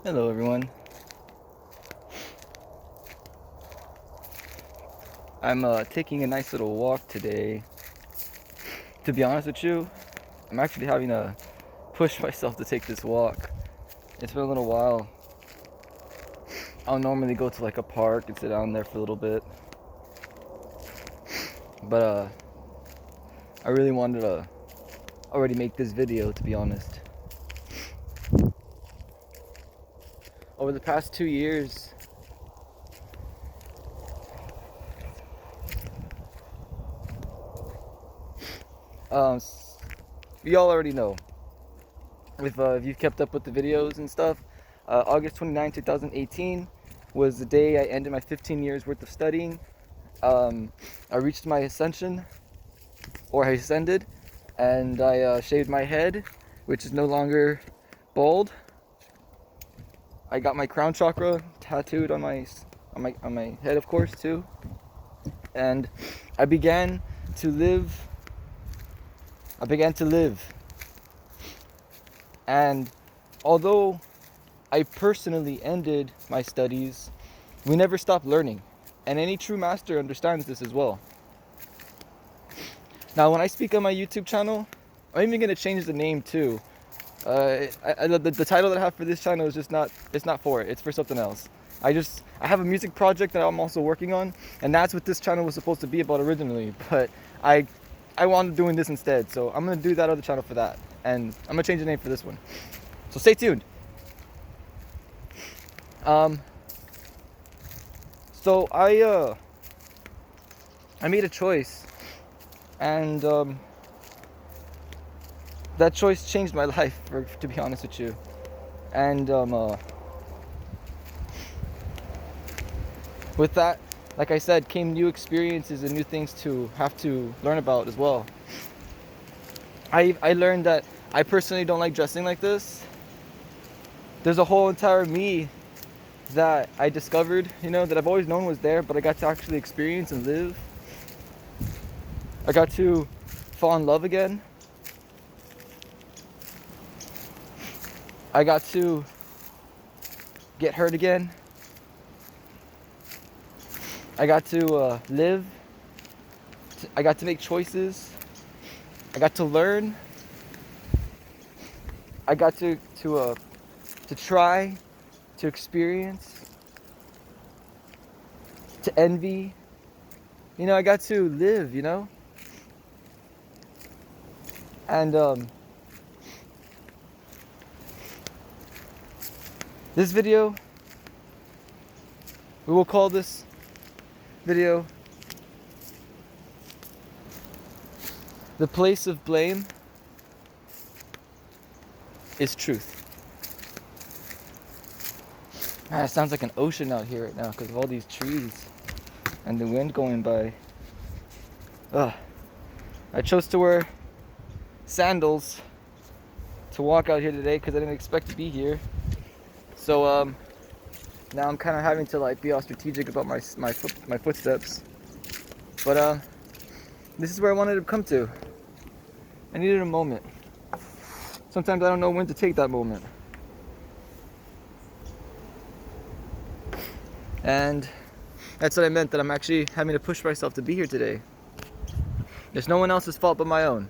Hello everyone. I'm taking a nice little walk today. To be honest with you, I'm actually having to push myself to take this walk. It's been a little while. I'll normally go to like a park and sit down there for a little bit. But I really wanted to already make this video, to be honest. Over the past 2 years, um, you all already know. If you've kept up with the videos and stuff, August 29, 2018 was the day I ended my 15 years worth of studying. I reached my ascension, or I ascended, and I shaved my head, which is no longer bald. I got my crown chakra tattooed on my head, of course, too. And I began to live. And although I personally ended my studies, we never stopped learning. And any true master understands this as well. Now, when I speak on my YouTube channel, I'm even going to change the name too. The title that I have for this channel is it's not for it. It's for something else. I have a music project that I'm also working on, and that's what this channel was supposed to be about originally. But I wanted doing this instead, so I'm going to do that other channel for that. And I'm going to change the name for this one. So stay tuned. So I made a choice, and that choice changed my life, to be honest with you. And with that, like I said, came new experiences and new things to have to learn about as well. I learned that I personally don't like dressing like this. There's a whole entire me that I discovered, that I've always known was there, but I got to actually experience and live. I got to fall in love again. I got to get hurt again. I got to live. I got to make choices. I got to learn. I got to try, to experience, to envy. I got to live, And this video, we will call this video "The Place of Blame is Truth." Man, it sounds like an ocean out here right now because of all these trees and the wind going by. I chose to wear sandals to walk out here today because I didn't expect to be here. So now I'm kind of having to be all strategic about my footsteps. But this is where I wanted to come to. I needed a moment. Sometimes I don't know when to take that moment. And that's what I meant, that I'm actually having to push myself to be here today. It's no one else's fault but my own.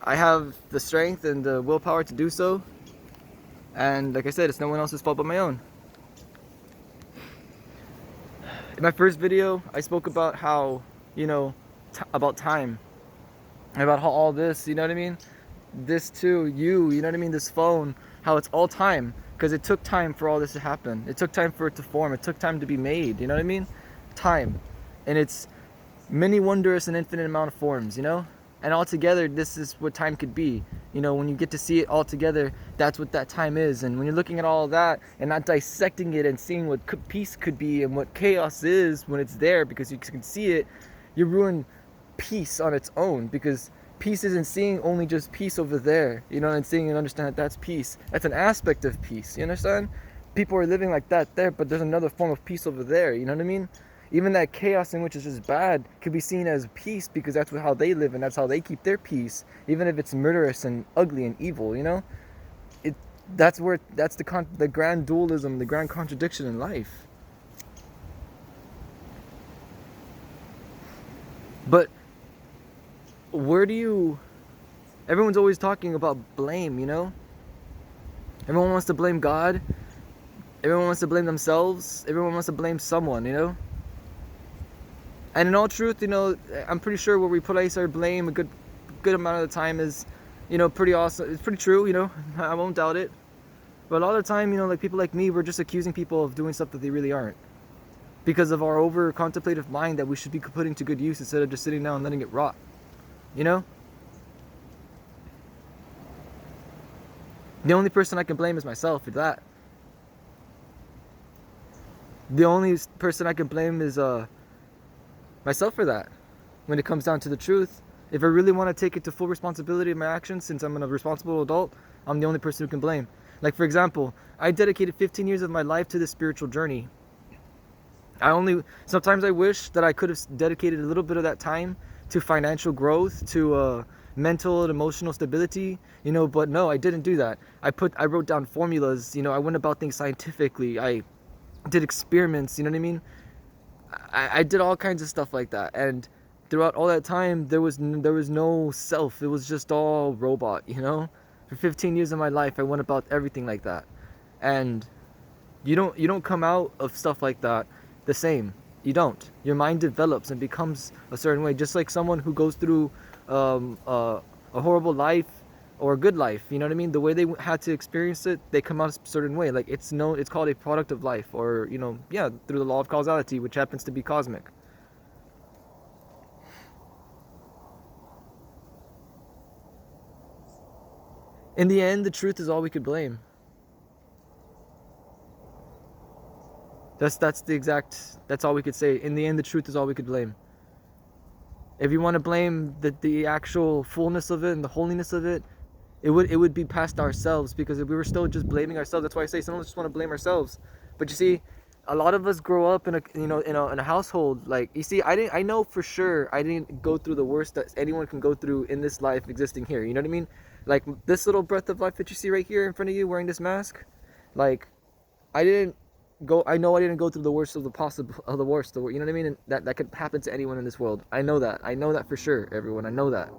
I have the strength and the willpower to do so. And like I said, it's no one else's fault but my own. In my first video, I spoke about how, about time. And about how all this, you know what I mean? This too, you know what I mean? This phone, how it's all time. Because it took time for all this to happen. It took time for it to form. It took time to be made, you know what I mean? Time. And it's many wondrous and infinite amount of forms, And all together, this is what time could be. When you get to see it all together, that's what that time is. And when you're looking at all of that and not dissecting it and seeing what peace could be and what chaos is when it's there because you can see it, you ruin peace on its own, because peace isn't seeing only just peace over there, and seeing and understand that that's peace. That's an aspect of peace, you understand? People are living like that there, but there's another form of peace over there, you know what I mean? Even that chaos in which is just bad could be seen as peace because that's how they live and that's how they keep their peace, even if it's murderous and ugly and evil, That's the grand dualism, the grand contradiction in life. But where do you everyone's always talking about blame, you know? Everyone wants to blame God. Everyone wants to blame themselves. Everyone wants to blame someone, you know? And in all truth, you know, I'm pretty sure where we place our blame a good amount of the time is, you know, pretty awesome. It's pretty true, you know. I won't doubt it. But a lot of the time, you know, like people like me, we're just accusing people of doing stuff that they really aren't, because of our over contemplative mind that we should be putting to good use instead of just sitting down and letting it rot, you know? The only person I can blame is myself for that. The only person I can blame is myself for that. When it comes down to the truth, if I really want to take it to full responsibility of my actions, since I'm a responsible adult, I'm the only person who can blame. Like, for example, I dedicated 15 years of my life to this spiritual journey. Sometimes I wish that I could have dedicated a little bit of that time to financial growth, to mental and emotional stability, you know, but no, I didn't do that. I wrote down formulas, you know, I went about things scientifically, I did experiments, you know what I mean? I did all kinds of stuff like that, and throughout all that time, there was no self. It was just all robot, you know? For 15 years of my life, I went about everything like that. And you don't come out of stuff like that the same. You don't. Your mind develops and becomes a certain way, just like someone who goes through a horrible life or a good life, you know what I mean? The way they had to experience it, they come out a certain way. Like, it's called a product of life, or, you know, yeah, through the law of causality, which happens to be cosmic. In the end, the truth is all we could blame. That's all we could say. In the end, the truth is all we could blame. If you want to blame the actual fullness of it and the holiness of it, it would be past ourselves, because if we were still just blaming ourselves, that's why I say some of us just want to blame ourselves. But you see, a lot of us grow up in a household, like, you see, I know for sure I didn't go through the worst that anyone can go through in this life existing here. You know what I mean? Like, this little breath of life that you see right here in front of you wearing this mask, like, I know I didn't go through the worst of the worst, you know what I mean? And that could happen to anyone in this world. I know that for sure, everyone. I know that.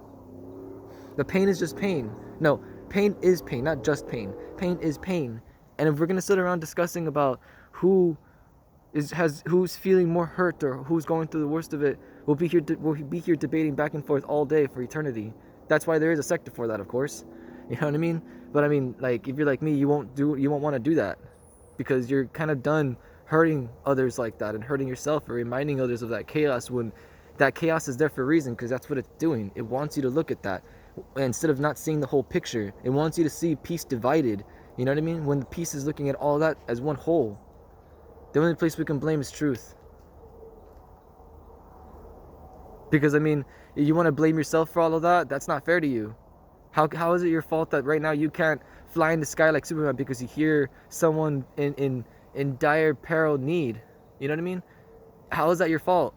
The pain is just pain. No, pain is pain, not just pain. Pain is pain. And if we're gonna sit around discussing about who's feeling more hurt or who's going through the worst of it, we'll be here debating back and forth all day for eternity. That's why there is a sector for that, of course. You know what I mean? But I mean, like, if you're like me, you won't want to do that, because you're kind of done hurting others like that and hurting yourself or reminding others of that chaos, when that chaos is there for a reason, because that's what it's doing. It wants you to look at that instead of not seeing the whole picture. It wants you to see peace divided. You know what I mean? When the piece is looking at all that as one whole. The only place we can blame is truth. Because, I mean, you want to blame yourself for all of that? That's not fair to you. How is it your fault that right now you can't fly in the sky like Superman because you hear someone in dire peril need? You know what I mean? How is that your fault?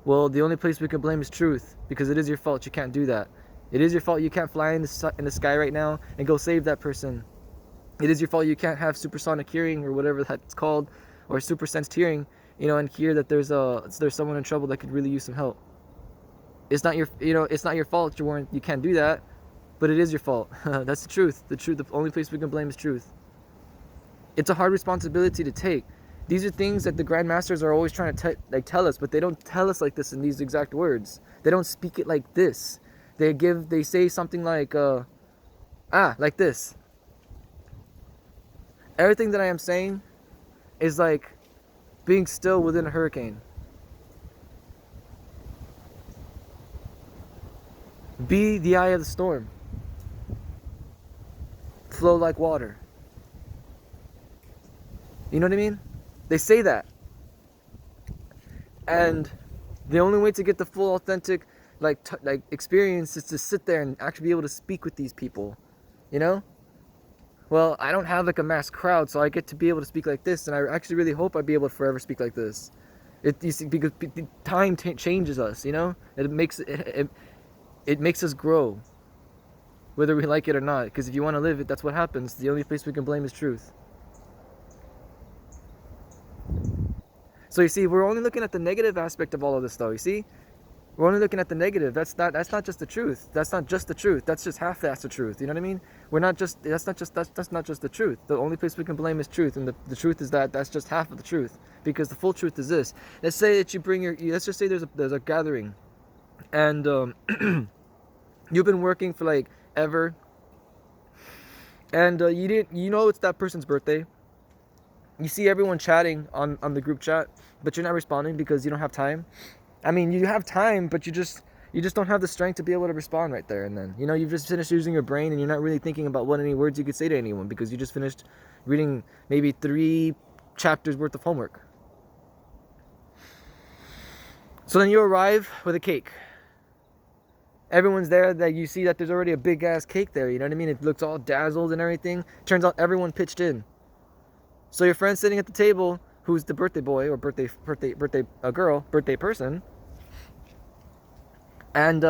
Well, the only place we can blame is truth, because it is your fault you can't do that. It is your fault you can't fly in the sky right now and go save that person. It is your fault you can't have supersonic hearing or whatever that's called, or super sensed hearing, you know, and hear that there's someone in trouble that could really use some help. It's not your fault you can't do that, but it is your fault. That's the truth. The only place we can blame is truth. It's a hard responsibility to take. These are things that the Grand Masters are always trying to tell us, but they don't tell us like this in these exact words. They don't speak it like this. They say something like like this. Everything that I am saying is like being still within a hurricane. Be the eye of the storm. Flow like water. You know what I mean? They say that. And the only way to get the full authentic experience is to sit there and actually be able to speak with these people. You know? Well, I don't have like a mass crowd, so I get to be able to speak like this, and I actually really hope I'd be able to forever speak like this. You see, because time changes us, you know? It makes us grow. whether we like it or not. Because if you want to live it, that's what happens. The only place we can blame is truth. So you see, we're only looking at the negative aspect of all of this, though. You see, we're only looking at the negative. That's not just the truth. That's not just the truth. That's just half-assed the truth. You know what I mean? That's not just the truth. The only place we can blame is truth, and the truth is that's just half of the truth. Because the full truth is this. Let's say that you bring let's just say there's a gathering, and you've been working for like ever, and you know it's that person's birthday. You see everyone chatting on the group chat, but you're not responding because you don't have time. I mean, you have time, but you just don't have the strength to be able to respond right there and then. You know, you've just finished using your brain and you're not really thinking about what any words you could say to anyone because you just finished reading maybe 3 chapters worth of homework. So then you arrive with a cake. Everyone's there, that you see that there's already a big ass cake there, you know what I mean? It looks all dazzled and everything. Turns out everyone pitched in. So your friend sitting at the table, who's the birthday boy or birthday girl, birthday person, and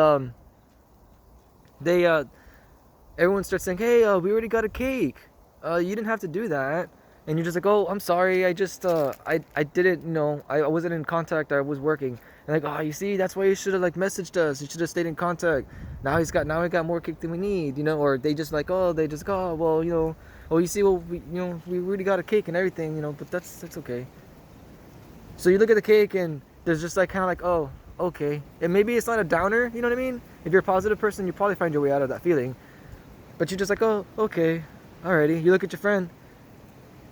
everyone starts saying, "Hey, we already got a cake. You didn't have to do that." And you're just like, "Oh, I'm sorry. I just I didn't know. I wasn't in contact. I was working." And like, "Oh, you see, that's why you should have like messaged us. You should have stayed in contact. Now we got more cake than we need, you know." Or they just like, "Oh, well, you know, oh, you see, well, we already got a cake and everything, you know, but that's okay." So you look at the cake and there's just like kind of like, "Oh, okay." And maybe it's not a downer, you know what I mean? If you're a positive person, you probably find your way out of that feeling. But you're just like, "Oh, okay, alrighty." You look at your friend,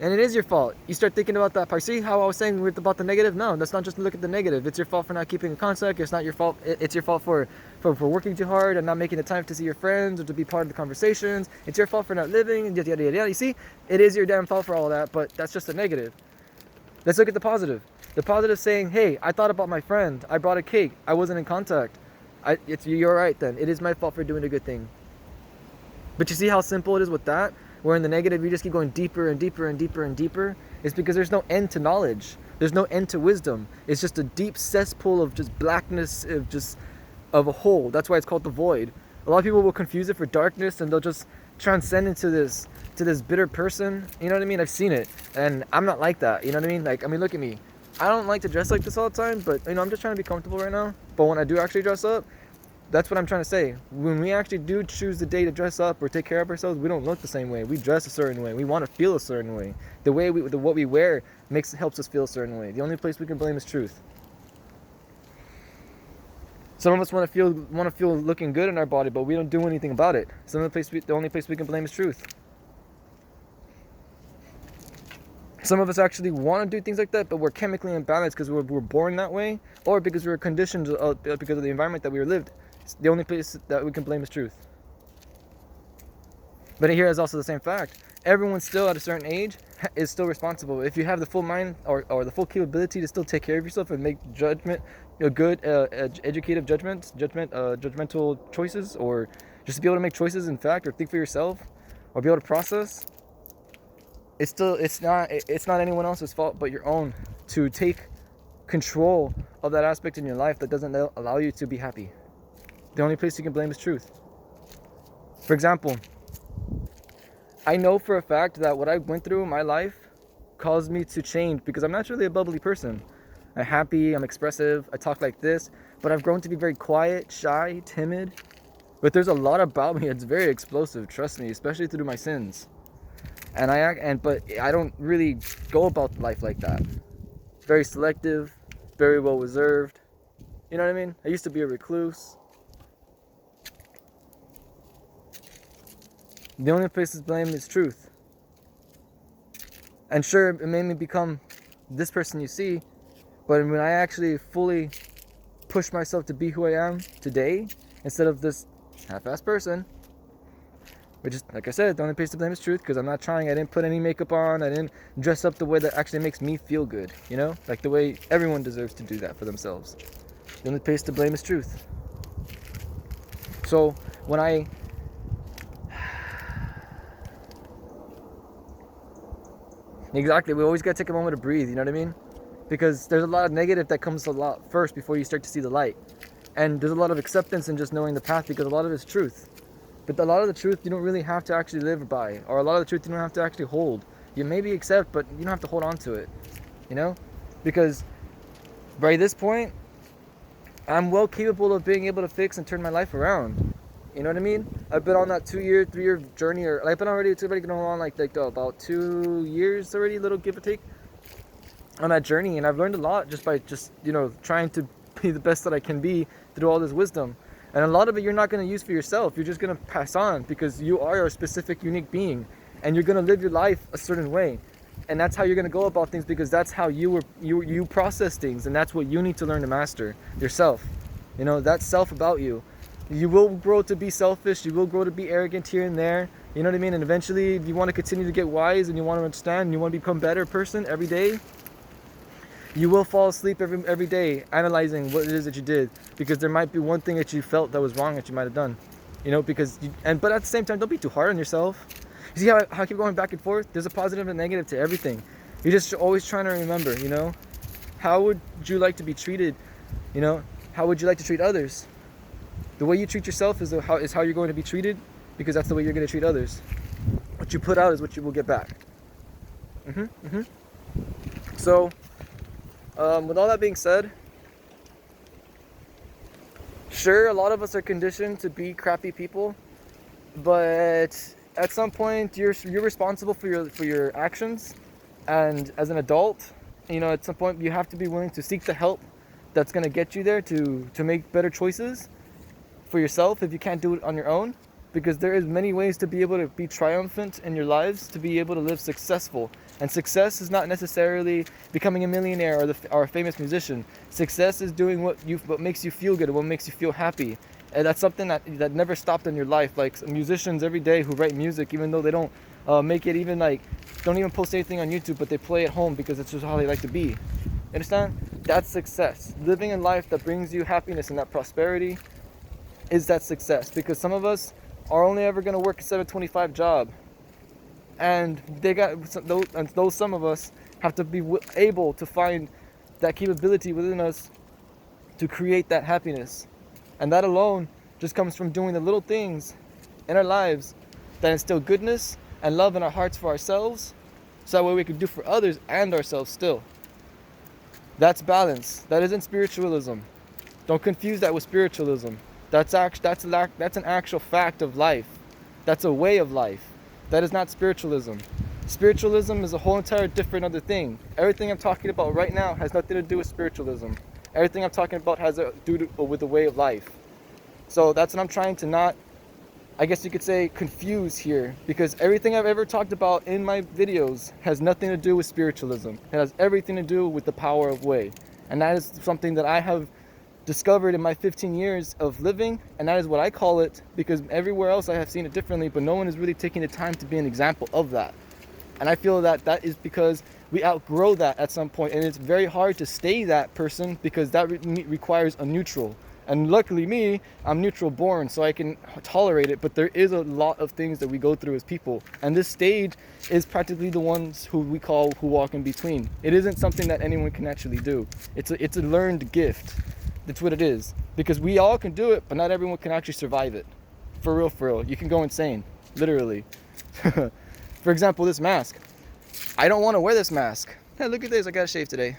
and it is your fault. You start thinking about that part. See how I was saying about the negative? No, that's not just to look at the negative. It's your fault for not keeping in contact. It's not your fault. It's your fault for working too hard and not making the time to see your friends or to be part of the conversations. It's your fault for not living and yada, yada, yada. You see, it is your damn fault for all that, but that's just the negative. Let's look at the positive. The positive saying, "Hey, I thought about my friend. I brought a cake. I wasn't in contact. You're right then. It is my fault for doing a good thing." But you see how simple it is with that? Where in the negative, you just keep going deeper and deeper and deeper and deeper. It's because there's no end to knowledge. There's no end to wisdom. It's just a deep cesspool of just blackness, of a hole. That's why it's called the void. A lot of people will confuse it for darkness, and they'll just transcend into this bitter person. You know what I mean? I've seen it, and I'm not like that. You know what I mean? Like, I mean, look at me. I don't like to dress like this all the time, but you know, I'm just trying to be comfortable right now. But when I do actually dress up, that's what I'm trying to say. When we actually do choose the day to dress up or take care of ourselves, we don't look the same way. We dress a certain way. We want to feel a certain way. What we wear helps us feel a certain way. The only place we can blame is truth. Some of us want to feel looking good in our body, but we don't do anything about it. The only place we can blame is truth. Some of us actually want to do things like that, but we're chemically imbalanced because we're born that way, or because we were conditioned because of the environment that we lived. The only place that we can blame is truth. But here is also the same fact. Everyone still at a certain age is still responsible. If you have the full mind or the full capability to still take care of yourself and make judgment, good, educative judgmental choices, or just to be able to make choices in fact, or think for yourself, or be able to process, it's not anyone else's fault but your own to take control of that aspect in your life that doesn't allow you to be happy. The only place you can blame is truth. For example, I know for a fact that what I went through in my life caused me to change because I'm naturally a bubbly person. I'm happy, I'm expressive, I talk like this, but I've grown to be very quiet, shy, timid. But there's a lot about me that's very explosive, trust me, especially through my sins. But I don't really go about life like that. Very selective, very well reserved. You know what I mean? I used to be a recluse. The only place to blame is truth. And sure, it made me become this person you see, but when I actually fully push myself to be who I am today, instead of this half-assed person, which is, like I said, the only place to blame is truth, because I'm not trying. I didn't put any makeup on. I didn't dress up the way that actually makes me feel good, you know? Like the way everyone deserves to do that for themselves. The only place to blame is truth. So when I exactly, we always got to take a moment to breathe, you know what I mean? Because there's a lot of negative that comes a lot first before you start to see the light. And there's a lot of acceptance in just knowing the path, because a lot of it's truth. But a lot of the truth you don't really have to actually live by, or a lot of the truth you don't have to actually hold. You maybe accept, but you don't have to hold on to it, you know? Because by this point, I'm well capable of being able to fix and turn my life around. You know what I mean? I've been on that 2-year, 3-year journey, or I've been already, it's already going on like about 2 years already, little give or take, on that journey. And I've learned a lot just by trying to be the best that I can be through all this wisdom. And a lot of it you're not going to use for yourself. You're just going to pass on because you are a specific, unique being, and you're going to live your life a certain way. And that's how you're going to go about things, because that's how you process things, and that's what you need to learn to master yourself. You know, that's self about you. You will grow to be selfish, you will grow to be arrogant here and there, you know what I mean? And eventually, if you want to continue to get wise and you want to understand and you want to become a better person every day, you will fall asleep every day analyzing what it is that you did, because there might be one thing that you felt that was wrong that you might have done, you know, but at the same time, don't be too hard on yourself. You see how I keep going back and forth? There's a positive and negative to everything. You're just always trying to remember, you know, how would you like to be treated? You know, how would you like to treat others? The way you treat yourself is how you're going to be treated, because that's the way you're going to treat others. What you put out is what you will get back. So, with all that being said, sure, a lot of us are conditioned to be crappy people, but at some point you're responsible for your actions. And as an adult, you know, at some point you have to be willing to seek the help that's going to get you there to make better choices for yourself if you can't do it on your own, because there is many ways to be able to be triumphant in your lives, to be able to live successful. And success is not necessarily becoming a millionaire or a famous musician. Success is doing what makes you feel good, what makes you feel happy. And that's something that never stopped in your life. Like musicians every day who write music, even though they don't make it, even like don't even post anything on YouTube, but they play at home because it's just how they like to be. You understand? That's success. Living a life that brings you happiness and that prosperity is that success. Because some of us are only ever going to work a 725 job, and some of us have to be able to find that capability within us to create that happiness. And that alone just comes from doing the little things in our lives that instill goodness and love in our hearts for ourselves, so that way we can do for others and ourselves still. That's balance. That isn't spiritualism. Don't confuse that with spiritualism. That's an actual fact of life. That's a way of life. That is not spiritualism. Spiritualism is a whole entire different other thing. Everything I'm talking about right now has nothing to do with spiritualism. Everything I'm talking about has to do with the way of life. So that's what I'm trying to not, I guess you could say, confuse here. Because everything I've ever talked about in my videos has nothing to do with spiritualism. It has everything to do with the power of way. And that is something that I have discovered in my 15 years of living, and that is what I call it, because everywhere else I have seen it differently, but no one is really taking the time to be an example of that. And I feel that is because we outgrow that at some point, and it's very hard to stay that person, because that requires a neutral. And luckily me, I'm neutral born, so I can tolerate it, but there is a lot of things that we go through as people. And this stage is practically the ones who we call who walk in between. It isn't something that anyone can actually do. It's a learned gift. That's what it is. Because we all can do it, but not everyone can actually survive it. For real. You can go insane. Literally. For example, this mask. I don't want to wear this mask. Hey, look at this. I got to shave today.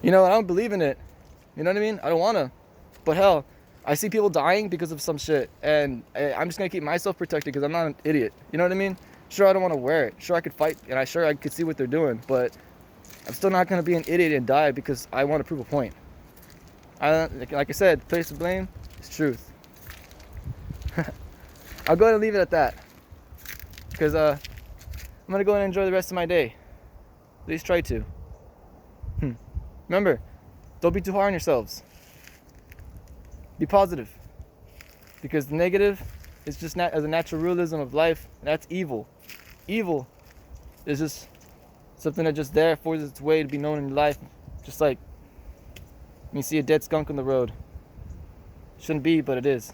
You know, I don't believe in it. You know what I mean? I don't want to. But hell, I see people dying because of some shit. And I'm just going to keep myself protected because I'm not an idiot. You know what I mean? Sure, I don't want to wear it. Sure, I could fight. And I could see what they're doing. But I'm still not going to be an idiot and die because I want to prove a point. Like I said, place to blame is truth. I'll go ahead and leave it at that. Because I'm going to go and enjoy the rest of my day. At least try to. Remember, don't be too hard on yourselves. Be positive. Because the negative is just as a natural realism of life. That's evil. Evil is just something that just there forces its way to be known in your life. Just like when you see a dead skunk on the road. Shouldn't be, but it is.